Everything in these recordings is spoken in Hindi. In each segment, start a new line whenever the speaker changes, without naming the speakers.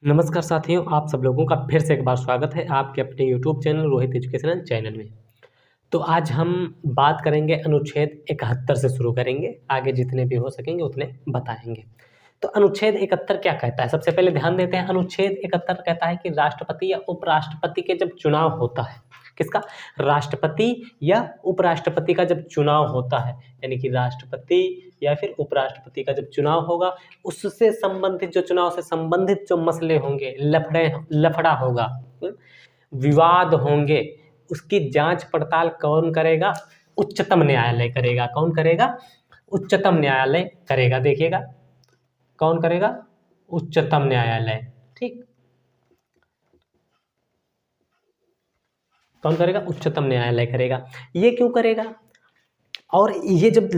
नमस्कार साथियों, आप सब लोगों का फिर से एक बार स्वागत है आपके अपने YouTube channel Rohit educational channel में। तो आज हम बात करेंगे अनुच्छेद 71 से शुरू करेंगे, आगे जितने भी हो सकेंगे उतने बताएंगे। तो अनुच्छेद 71 क्या कहता है? सबसे पहले ध्यान देते हैं। अनुच्छेद 71 कहता है कि राष्ट्रपति या उपराष्ट्रपति के जब चुनाव होता है, किसका? राष्ट्रपति या उपराष्ट्रपति का जब चुनाव होता है, यानी कि राष्ट्रपति या फिर उपराष्ट्रपति का जब चुनाव होगा, उससे संबंधित जो चुनाव से संबंधित जो मसले होंगे, लफड़ा होगा, विवाद होंगे, उसकी जांच पड़ताल कौन करेगा? उच्चतम न्यायालय करेगा। कौन करेगा? उच्चतम न्यायालय करेगा। देखिएगा, कौन करेगा? उच्चतम न्यायालय। ठीक, कौन करेगा? उच्चतम न्यायालय करेगा। ये क्यों करेगा? और ये जब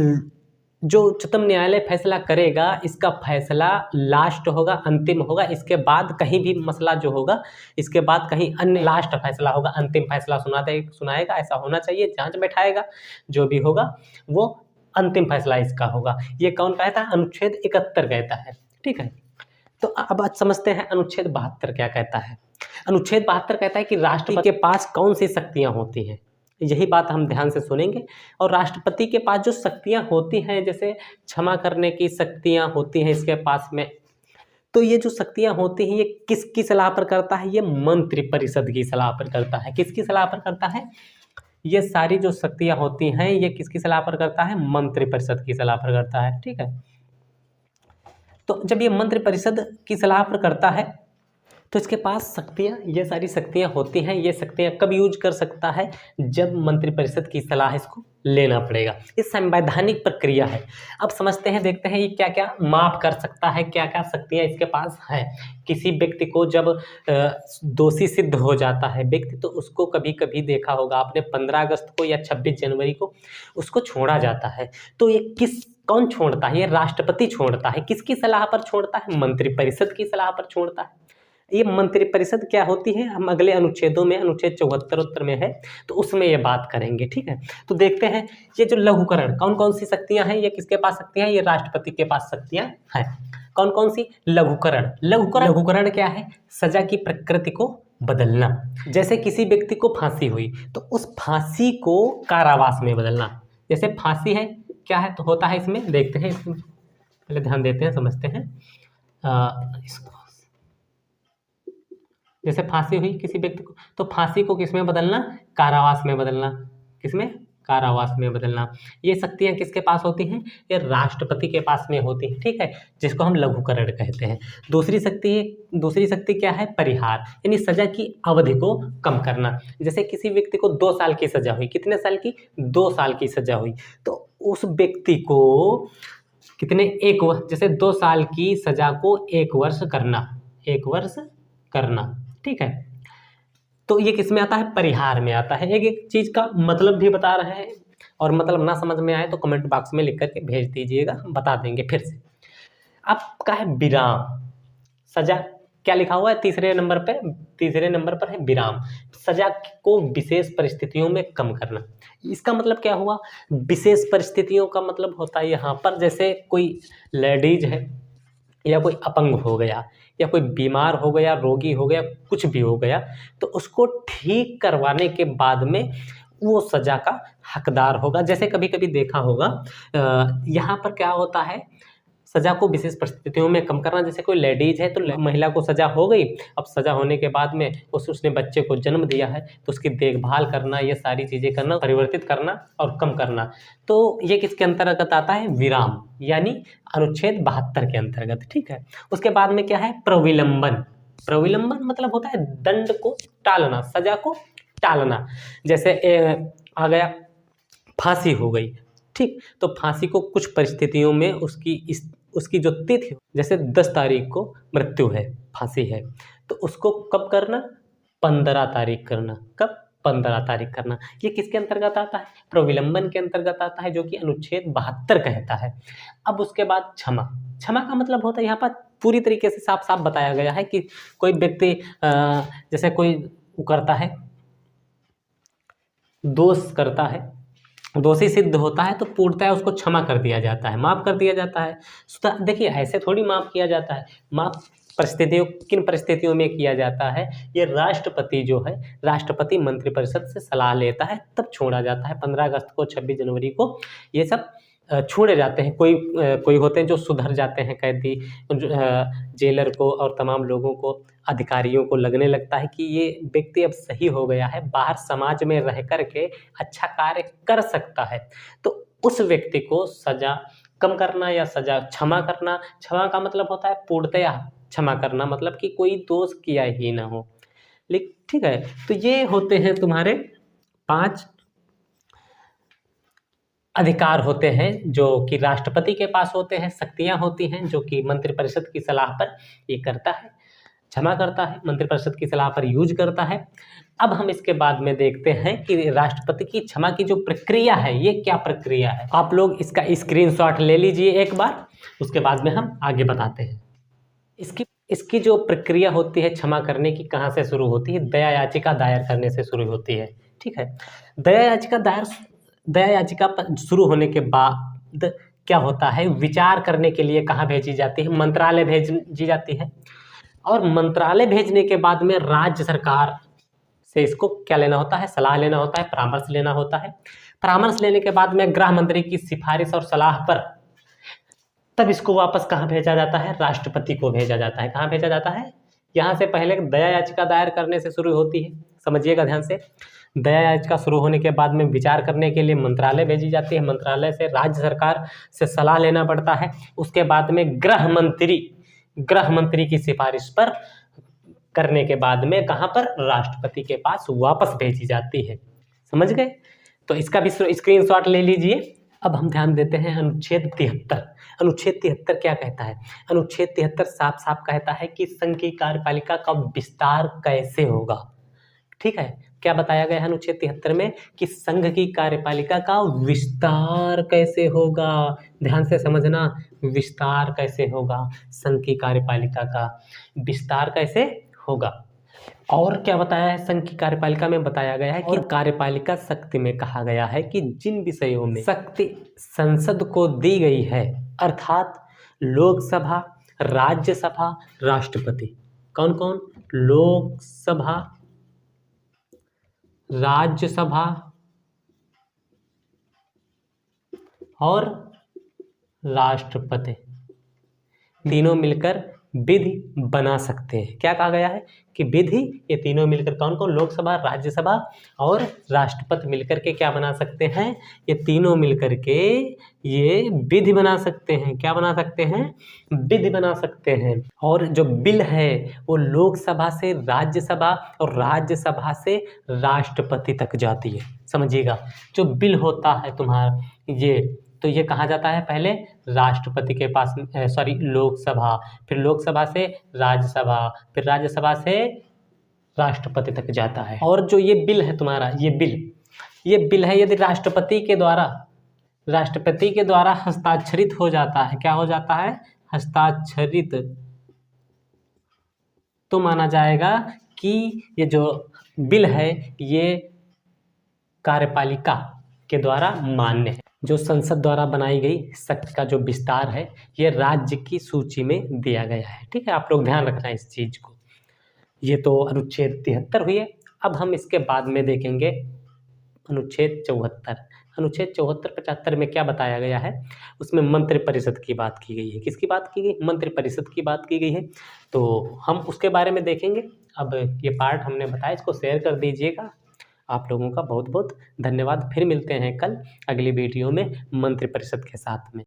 जो उच्चतम न्यायालय फैसला करेगा, इसका फैसला लास्ट होगा, अंतिम होगा। इसके बाद कहीं भी मसला जो होगा, इसके बाद कहीं अन्य लास्ट फैसला होगा, अंतिम फैसला सुनाएगा। ऐसा होना चाहिए। जांच बैठाएगा, जो भी होगा वो अंतिम फैसला इसका होगा। ये कौन कहता है? अनुच्छेद 71 कहता है। ठीक है, तो अब आज समझते हैं अनुच्छेद 72 क्या कहता है। अनुच्छेद 72 कहता है कि राष्ट्रपति के पास कौन सी शक्तियां होती हैं। यही बात हम ध्यान से सुनेंगे। और राष्ट्रपति के पास जो शक्तियां होती हैं, जैसे क्षमा करने की शक्तियां होती हैं इसके पास में, तो ये जो शक्तियां होती हैं ये किसकी सलाह पर करता है? ये मंत्रिपरिषद की सलाह पर करता है। किसकी सलाह पर करता है? ये सारी जो शक्तियां होती हैं ये किसकी सलाह पर करता है? मंत्रिपरिषद की सलाह पर करता है। ठीक है, तो जब ये मंत्रिपरिषद की सलाह पर करता है तो इसके पास शक्तियाँ, ये सारी शक्तियाँ होती हैं। ये शक्तियाँ कब यूज कर सकता है? जब मंत्रिपरिषद की सलाह इसको लेना पड़ेगा। ये संवैधानिक प्रक्रिया है। अब समझते हैं, देखते हैं ये क्या क्या माफ कर सकता है, क्या क्या शक्तियाँ इसके पास है। किसी व्यक्ति को जब दोषी सिद्ध हो जाता है व्यक्ति, तो उसको कभी कभी देखा होगा आपने 15 अगस्त को या 26 जनवरी को उसको छोड़ा जाता है। तो ये कौन छोड़ता है? ये राष्ट्रपति छोड़ता है। किसकी सलाह पर छोड़ता है? मंत्रिपरिषद की सलाह पर छोड़ता है। ये मंत्रिपरिषद क्या होती है, हम अगले अनुच्छेदों में, अनुच्छेद 74 में है, तो उसमें ये बात करेंगे। ठीक है, तो देखते हैं ये जो लघुकरण, कौन कौन सी शक्तियां हैं, ये किसके पास शक्तियां हैं? ये राष्ट्रपति के पास शक्तियां हैं। कौन कौन सी? लघुकरण। लघुकरण क्या है? सजा की प्रकृति को बदलना। जैसे किसी व्यक्ति को फांसी हुई तो उस फांसी को कारावास में बदलना। जैसे फांसी है, क्या है तो होता है इसमें, देखते हैं इसमें पहले ध्यान देते हैं, समझते हैं इसको। जैसे फांसी हुई किसी व्यक्ति को, तो फांसी को किसमें बदलना? कारावास में बदलना। किसमें? कारावास में बदलना। ये शक्तियां किसके पास होती हैं? ये राष्ट्रपति के पास में होती हैं। ठीक है, जिसको हम लघुकरण कहते हैं। दूसरी शक्ति क्या है? परिहार, यानी सजा की अवधि को कम करना। जैसे किसी व्यक्ति को 2 साल की सजा हुई, कितने साल की? 2 साल की सजा हुई, तो उस व्यक्ति को कितने, एक वर्ष, जैसे 2 साल की सजा को 1 वर्ष करना, 1 वर्ष करना। ठीक है, तो ये किस में आता है? परिहार में आता है। एक एक चीज का मतलब भी बता रहे हैं, और मतलब ना समझ में आए तो कमेंट बॉक्स में लिख करके भेज दीजिएगा, हम बता देंगे फिर से। अब का है विराम। सजा क्या लिखा हुआ है? तीसरे नंबर पर है विराम। सजा को विशेष परिस्थितियों में कम करना। इसका मतलब क्या हुआ? विशेष परिस्थितियों का मतलब होता है यहाँ पर, जैसे कोई लेडीज है या कोई अपंग हो गया या कोई बीमार हो गया, रोगी हो गया, कुछ भी हो गया, तो उसको ठीक करवाने के बाद में वो सजा का हकदार होगा। जैसे कभी कभी देखा होगा, यहाँ पर क्या होता है, सजा को विशेष परिस्थितियों में कम करना। जैसे कोई लेडीज है तो महिला को सजा हो गई, अब सजा होने के बाद में उसने बच्चे को जन्म दिया है, तो उसकी देखभाल करना, ये सारी चीजें करना, परिवर्तित करना और कम करना, तो ये किसके अंतर्गत आता है? विराम, यानी अनुच्छेद 72 के अंतर्गत। ठीक है, उसके बाद में क्या है? प्रविलंबन। प्रविलंबन मतलब होता है दंड को टालना, सजा को टालना। जैसे आ गया फांसी हो गई, ठीक, तो फांसी को कुछ परिस्थितियों में उसकी जो तिथि, जैसे 10 तारीख को मृत्यु है, फांसी है, तो उसको कब करना? 15 तारीख करना। कब? 15 तारीख करना। ये किसके अंतर्गत आता है? प्रविलंबन के अंतर्गत आता है, जो कि अनुच्छेद 72 कहता है। अब उसके बाद क्षमा। क्षमा का मतलब होता है, यहाँ पर पूरी तरीके से साफ साफ बताया गया है कि कोई व्यक्ति जैसे कोई करता है, दोष करता है, दोषी सिद्ध होता है, तो पूर्णतः उसको क्षमा कर दिया जाता है, माफ कर दिया जाता है। देखिए ऐसे थोड़ी माफ किया जाता है, माफ परिस्थितियों किन परिस्थितियों में किया जाता है? ये राष्ट्रपति जो है, राष्ट्रपति मंत्रिपरिषद से सलाह लेता है तब छोड़ा जाता है। 15 अगस्त को, 26 जनवरी को ये सब छोड़े जाते हैं। कोई होते हैं जो सुधर जाते हैं कैदी, जेलर को और तमाम लोगों को, अधिकारियों को लगने लगता है कि ये व्यक्ति अब सही हो गया है, बाहर समाज में रह कर के अच्छा कार्य कर सकता है, तो उस व्यक्ति को सज़ा कम करना या सज़ा क्षमा करना। क्षमा का मतलब होता है पूर्णतया क्षमा करना, मतलब कि कोई दोष किया ही ना हो। लेकिन ठीक है, तो ये होते हैं तुम्हारे 5 अधिकार होते हैं जो कि राष्ट्रपति के पास होते हैं, शक्तियां होती हैं जो कि मंत्रिपरिषद की सलाह पर ये करता है, क्षमा करता है, मंत्रिपरिषद की सलाह पर यूज करता है। अब हम इसके बाद में देखते हैं कि राष्ट्रपति की क्षमा की जो प्रक्रिया है, ये क्या प्रक्रिया है। आप लोग इसका स्क्रीनशॉट ले लीजिए एक बार, उसके बाद में हम आगे बताते हैं। इसकी जो प्रक्रिया होती है क्षमा करने की, कहाँ से शुरू होती है? दया याचिका दायर करने से शुरू होती है। ठीक है, दया याचिका शुरू होने के बाद क्या होता है, विचार करने के लिए कहाँ भेजी जाती है? मंत्रालय भेजी जाती है, और मंत्रालय भेजने के बाद में राज्य सरकार से इसको क्या लेना होता है? सलाह लेना होता है, परामर्श लेना होता है। परामर्श लेने के बाद में गृह मंत्री की सिफारिश और सलाह पर तब इसको वापस कहाँ भेजा जाता है? राष्ट्रपति को भेजा जाता है। कहाँ भेजा जाता है? यहाँ से पहले दया याचिका दायर करने से शुरू होती है, समझिएगा ध्यान से। दया याचिका शुरू होने के बाद में विचार करने के लिए मंत्रालय भेजी जाती है, मंत्रालय से राज्य सरकार से सलाह लेना पड़ता है, उसके बाद में गृह मंत्री की सिफारिश पर करने के बाद में कहाँ पर? राष्ट्रपति के पास वापस भेजी जाती है। समझ गए? तो इसका भी स्क्रीनशॉट ले लीजिए। अब हम ध्यान देते हैं अनुच्छेद 73। अनुच्छेद 73 क्या कहता है? अनुच्छेद 73 साफ साफ कहता है कि संघ की कार्यपालिका का विस्तार कैसे होगा। ठीक है, क्या बताया गया है अनुच्छेद 73 में? कि संघ की कार्यपालिका का विस्तार कैसे होगा। ध्यान से समझना, विस्तार कैसे होगा, संघ की कार्यपालिका का विस्तार कैसे होगा। और क्या बताया है? संघ की कार्यपालिका में बताया गया है कि कार्यपालिका शक्ति में कहा गया है कि जिन विषयों में शक्ति संसद को दी गई है, अर्थात लोकसभा, राज्यसभा, राष्ट्रपति। कौन कौन? लोकसभा, राज्यसभा और राष्ट्रपति, तीनों मिलकर विधि बना सकते हैं। क्या कहा गया है? कि विधि, ये तीनों मिलकर कौन कौन? लोकसभा, राज्यसभा और राष्ट्रपति मिलकर के क्या बना सकते हैं? ये तीनों मिलकर के ये विधि बना सकते हैं। क्या बना सकते हैं? विधि बना सकते हैं। और जो बिल है वो लोकसभा से राज्यसभा और राज्यसभा से राष्ट्रपति तक जाती है। समझिएगा, जो बिल होता है तुम्हारा ये, तो ये कहाँ जाता है? पहले राष्ट्रपति के पास, लोकसभा, फिर लोकसभा से राज्यसभा, फिर राज्यसभा से राष्ट्रपति तक जाता है। और जो ये बिल है तुम्हारा, ये बिल है, यदि राष्ट्रपति के द्वारा हस्ताक्षरित हो जाता है, क्या हो जाता है? हस्ताक्षरित, तो माना जाएगा कि ये जो बिल है ये कार्यपालिका के द्वारा मान्य है। जो संसद द्वारा बनाई गई शक्ति का जो विस्तार है, ये राज्य की सूची में दिया गया है। ठीक है, आप लोग ध्यान रखना इस चीज को। ये तो अनुच्छेद 73 हुई है। अब हम इसके बाद में देखेंगे अनुच्छेद 74। अनुच्छेद 74-75 में क्या बताया गया है? उसमें मंत्रिपरिषद की बात की गई है। किसकी बात की गई? मंत्रिपरिषद की बात की गई है। तो हम उसके बारे में देखेंगे। अब ये पार्ट हमने बताया, इसको शेयर कर दीजिएगा। आप लोगों का बहुत बहुत धन्यवाद। फिर मिलते हैं कल अगली वीडियो में मंत्रिपरिषद के साथ में।